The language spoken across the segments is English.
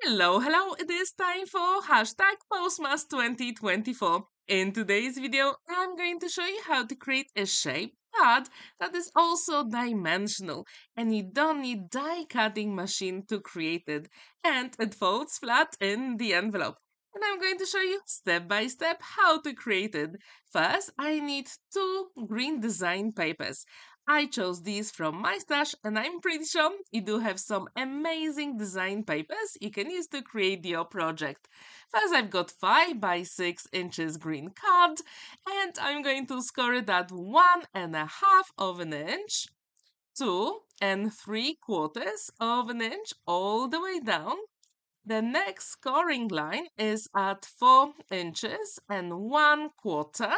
Hello, it is time for hashtag Postmas 2024. In today's video, I'm going to show you how to create a shape card that is also dimensional, and you don't need die cutting machine to create it, and it folds flat in the envelope. And I'm going to show you step by step how to create it. First, I need two green design papers. I chose these from my stash, and I'm pretty sure you do have some amazing design papers you can use to create your project. First, I've got 5 by 6 inches green card, and I'm going to score it at 1.5 of an inch, 2 3/4 of an inch all the way down. The next scoring line is at 4 inches and 1/4.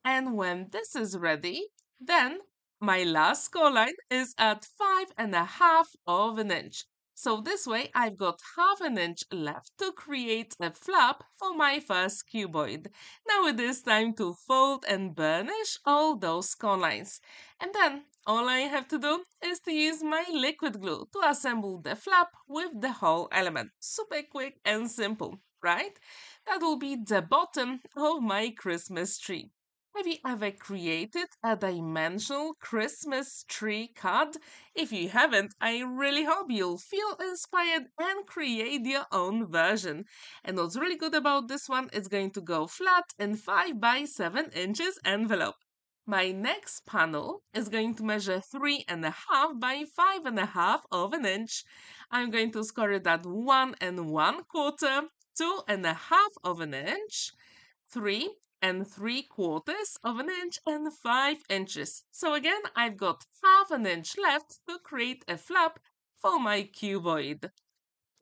And when this is ready, then my last score line is at 5.5 of an inch. So this way I've got half an inch left to create a flap for my first cuboid. Now it is time to fold and burnish all those score lines. And then all I have to do is to use my liquid glue to assemble the flap with the whole element. Super quick and simple, right? That will be the bottom of my Christmas tree. Have you ever created a dimensional Christmas tree card? If you haven't, I really hope you'll feel inspired and create your own version. And what's really good about this one is going to go flat in 5 by 7 inches envelope. My next panel is going to measure 3.5 by 5.5 of an inch. I'm going to score it at 1.25, 2.5 of an inch, 3 3/4 of an inch, and 5 inches. So again, I've got half an inch left to create a flap for my cuboid.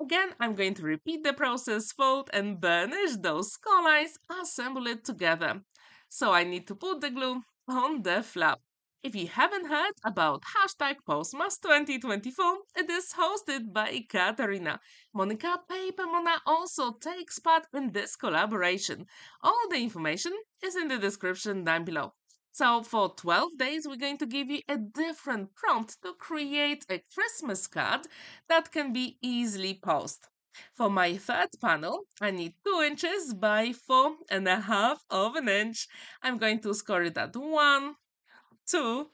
Again, I'm going to repeat the process, fold and burnish those score lines, assemble it together. So I need to put the glue on the flap. If you haven't heard about hashtag Postmas 2024, it is hosted by Katarina. Monica Papermona also takes part in this collaboration. All the information is in the description down below. So for 12 days, we're going to give you a different prompt to create a Christmas card that can be easily posted. For my third panel, I need 2 inches by 4.5 of an inch. I'm going to score it at 1, 2,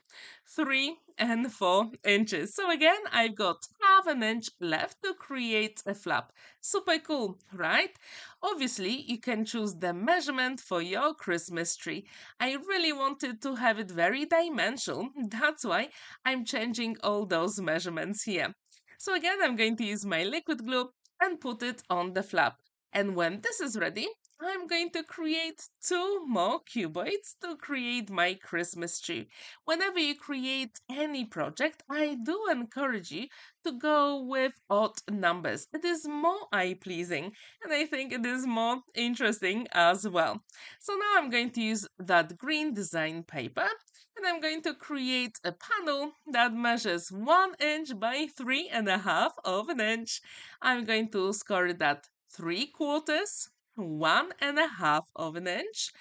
3, and 4 inches. So again, I've got half an inch left to create a flap. Super cool, right? Obviously, you can choose the measurement for your Christmas tree. I really wanted to have it very dimensional. That's why I'm changing all those measurements here. So again, I'm going to use my liquid glue and put it on the flap. And when this is ready, I'm going to create 2 more cuboids to create my Christmas tree. Whenever you create any project, I do encourage you to go with odd numbers. It is more eye-pleasing, and I think it is more interesting as well. So now I'm going to use that green design paper, and I'm going to create a panel that measures 1 inch by 3.5 of an inch. I'm going to score it at 3/4, 1.5 of an inch,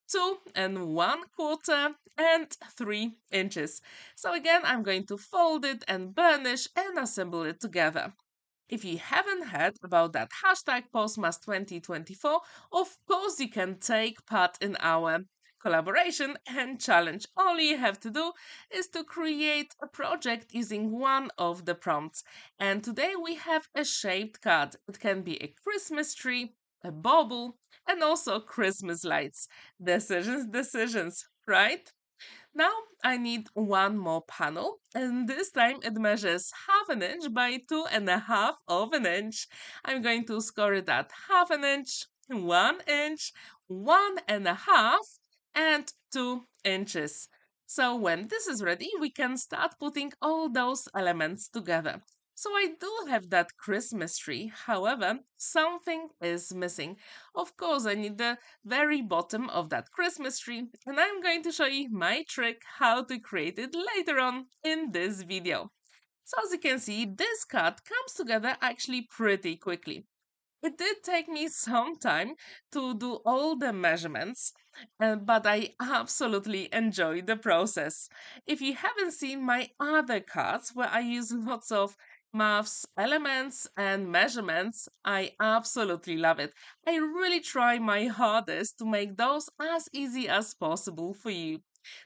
2 1/4, and 3 inches. So again, I'm going to fold it and burnish and assemble it together. If you haven't heard about that hashtag Postmas 2024, of course you can take part in our collaboration and challenge. All you have to do is to create a project using one of the prompts. And today we have a shaped card. It can be a Christmas tree, a bauble, and also Christmas lights. Decisions, right? Now I need one more panel, and this time it measures half an inch by 2.5 of an inch. I'm going to score it at half an inch, 1 inch, 1.5, and 2 inches. So when this is ready, we can start putting all those elements together. So I do have that Christmas tree, however, something is missing. Of course, I need the very bottom of that Christmas tree, and I'm going to show you my trick how to create it later on in this video. So as you can see, this card comes together actually pretty quickly. It did take me some time to do all the measurements, but I absolutely enjoyed the process. If you haven't seen my other cards where I use lots of maths, elements, and measurements. I absolutely love it. I really try my hardest to make those as easy as possible for you.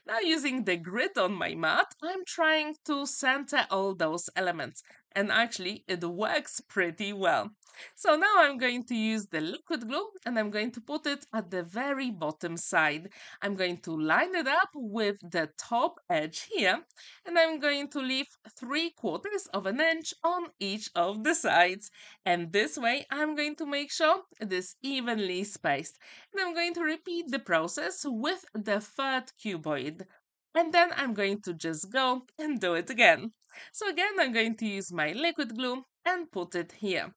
Now, using the grid on my mat, I'm trying to center all those elements, and actually, it works pretty well. So now I'm going to use the liquid glue and I'm going to put it at the very bottom side. I'm going to line it up with the top edge here, and I'm going to leave 3/4 of an inch on each of the sides. And this way, I'm going to make sure it is evenly spaced. And I'm going to repeat the process with the third cuboid. And then I'm going to just go and do it again. So again, I'm going to use my liquid glue and put it here.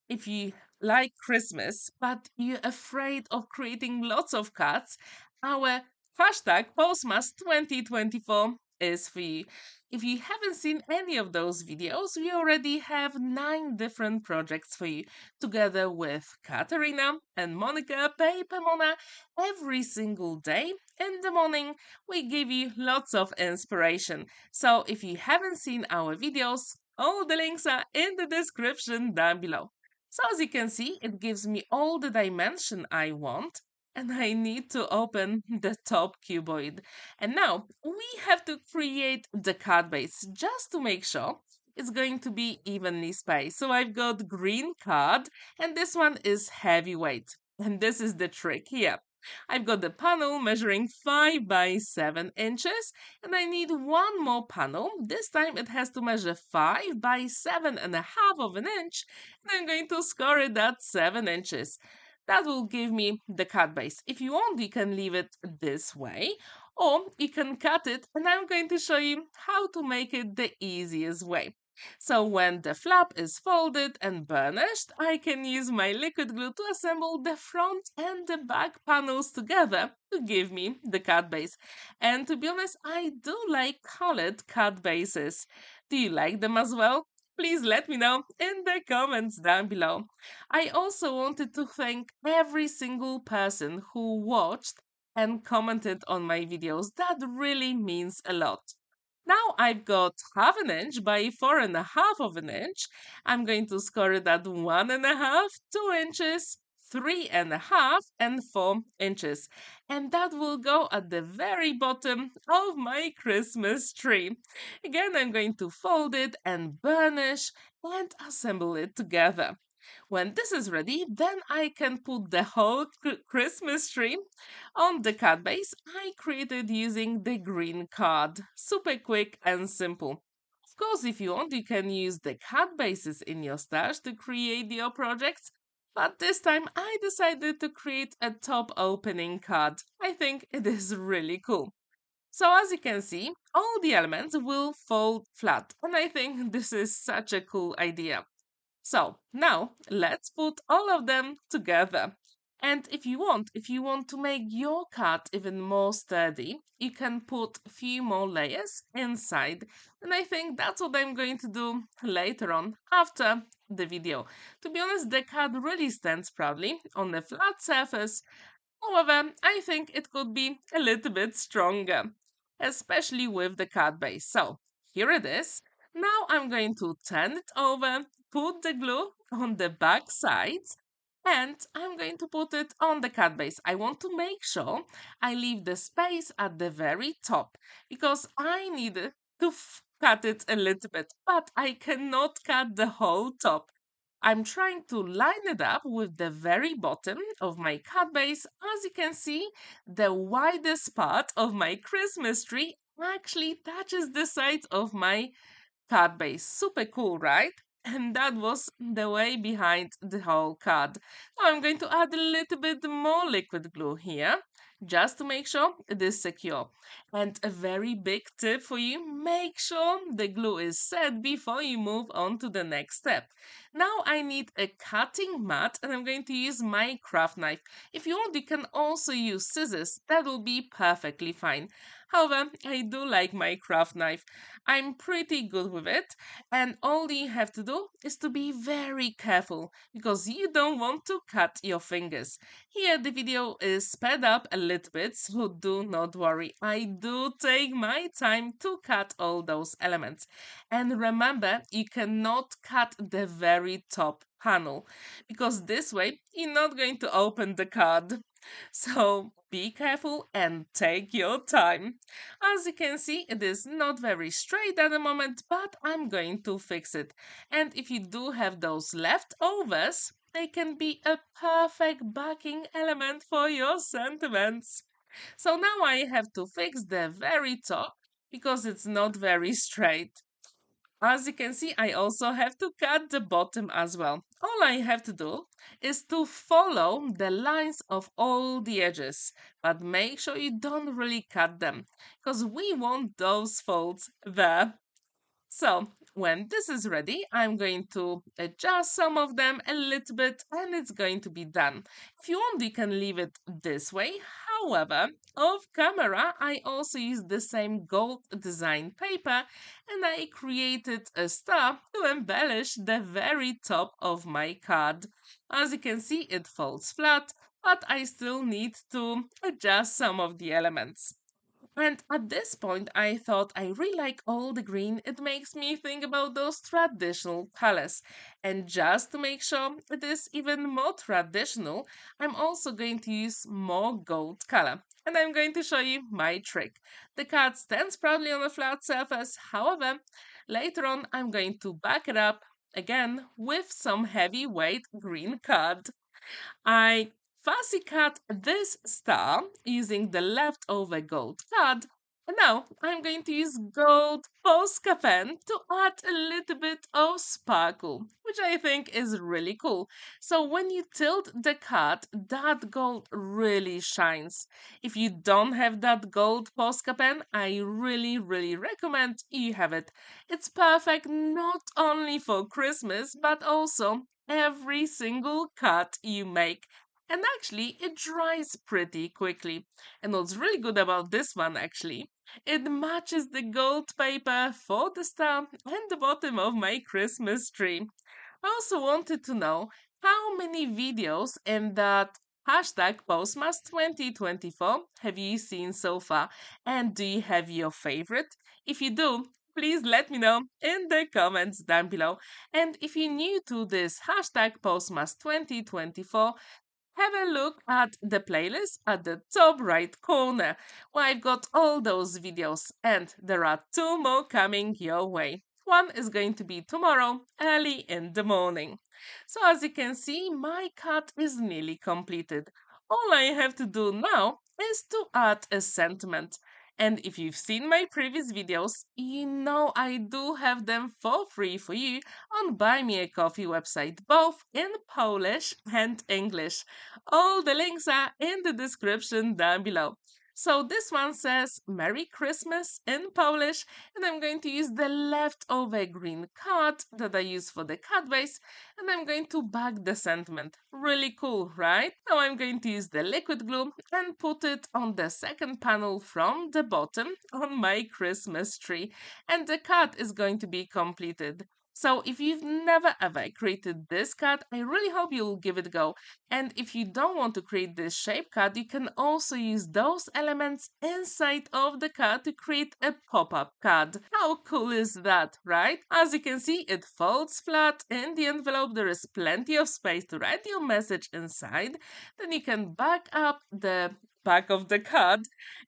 If you like Christmas, but you're afraid of creating lots of cards, our hashtag Postmas 2024 is for you. If you haven't seen any of those videos, we already have 9 different projects for you, together with Katerina and Monica Paper Mona. Every single day in the morning, we give you lots of inspiration. So if you haven't seen our videos, all the links are in the description down below. So as you can see, it gives me all the dimension I want, and I need to open the top cuboid. And now we have to create the card base just to make sure it's going to be evenly spaced. So I've got green card, and this one is heavyweight. And this is the trick here. I've got the panel measuring 5 by 7 inches, and I need one more panel. This time it has to measure 5 by 7.5 of an inch, and I'm going to score it at 7 inches. That will give me the cut base. If you want, you can leave it this way, or you can cut it, and I'm going to show you how to make it the easiest way. So when the flap is folded and burnished, I can use my liquid glue to assemble the front and the back panels together to give me the cut base. And to be honest, I do like colored cut bases. Do you like them as well? Please let me know in the comments down below. I also wanted to thank every single person who watched and commented on my videos. That really means a lot. Now I've got 1/2 inch by 4.5 of an inch. I'm going to score it at 1.5, 2 inches, 3.5, and 4 inches. And that will go at the very bottom of my Christmas tree. Again, I'm going to fold it and burnish and assemble it together. When this is ready, then I can put the whole Christmas tree on the card base I created using the green card. Super quick and simple. Of course, if you want, you can use the card bases in your stash to create your projects. But this time I decided to create a top opening card. I think it is really cool. So as you can see, all the elements will fold flat. And I think this is such a cool idea. So now let's put all of them together. And if you want to make your card even more sturdy, you can put a few more layers inside. And I think that's what I'm going to do later on after the video. To be honest, the card really stands proudly on a flat surface. However, I think it could be a little bit stronger, especially with the card base. So here it is. Now I'm going to turn it over, put the glue on the back sides, and I'm going to put it on the cut base. I want to make sure I leave the space at the very top because I need to cut it a little bit, but I cannot cut the whole top. I'm trying to line it up with the very bottom of my cut base. As you can see, the widest part of my Christmas tree actually touches the sides of my card base. Super cool, right? And that was the way behind the whole card. Now I'm going to add a little bit more liquid glue here, just to make sure it is secure. And a very big tip for you, make sure the glue is set before you move on to the next step. Now I need a cutting mat and I'm going to use my craft knife. If you want, you can also use scissors. That will be perfectly fine. However, I do like my craft knife. I'm pretty good with it, and all you have to do is to be very careful because you don't want to cut your fingers. Here the video is sped up a little bit, so do not worry. I do take my time to cut all those elements. And remember, you cannot cut the very top panel because this way you're not going to open the card. So be careful and take your time. As you can see, it is not very straight at the moment, but I'm going to fix it. And if you do have those leftovers, they can be a perfect backing element for your sentiments. So now I have to fix the very top because it's not very straight. As you can see, I also have to cut the bottom as well. All I have to do is to follow the lines of all the edges, but make sure you don't really cut them, because we want those folds there. So, when this is ready, I'm going to adjust some of them a little bit and it's going to be done. If you want, you can leave it this way. However, off camera, I also used the same gold design paper and I created a star to embellish the very top of my card. As you can see, it folds flat, but I still need to adjust some of the elements. And at this point, I thought I really like all the green. It makes me think about those traditional colors. And just to make sure it is even more traditional, I'm also going to use more gold color. And I'm going to show you my trick. The card stands proudly on a flat surface. However, later on, I'm going to back it up again with some heavyweight green card. I fussy cut this star using the leftover gold card. And now I'm going to use gold Posca pen to add a little bit of sparkle, which I think is really cool. So when you tilt the card, that gold really shines. If you don't have that gold Posca pen, I really recommend you have it. It's perfect not only for Christmas, but also every single cut you make. And actually, it dries pretty quickly. And what's really good about this one, actually, it matches the gold paper for the star and the bottom of my Christmas tree. I also wanted to know how many videos in that hashtag Postmas 2024 have you seen so far? And do you have your favorite? If you do, please let me know in the comments down below. And if you're new to this hashtag Postmas 2024, have a look at the playlist at the top right corner where I've got all those videos and there are two more coming your way. One is going to be tomorrow early in the morning. So as you can see, my cut is nearly completed. All I have to do now is to add a sentiment. And if you've seen my previous videos, you know I do have them for free for you on Buy Me a Coffee website, both in Polish and English. All the links are in the description down below. So this one says Merry Christmas in Polish, and I'm going to use the leftover green card that I use for the card base, and I'm going to back the sentiment. Really cool, right? Now I'm going to use the liquid glue and put it on the second panel from the bottom on my Christmas tree, and the card is going to be completed. So if you've never ever created this card, I really hope you'll give it a go. And if you don't want to create this shape card, you can also use those elements inside of the card to create a pop-up card. How cool is that, right? As you can see, it folds flat. In the envelope, there is plenty of space to write your message inside. Then you can back up the back of the card.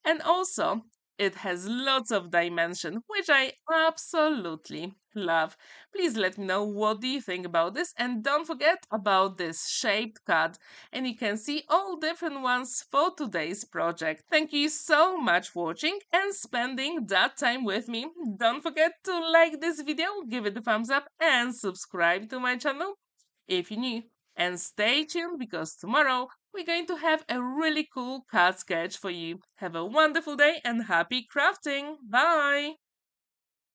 And also, it has lots of dimension, which I absolutely love. Please let me know what do you think about this, and don't forget about this shaped card. And you can see all different ones for today's project. Thank you so much for watching and spending that time with me. Don't forget to like this video, give it a thumbs up and subscribe to my channel if you're new. And stay tuned because tomorrow we're going to have a really cool card sketch for you. Have a wonderful day and happy crafting! Bye!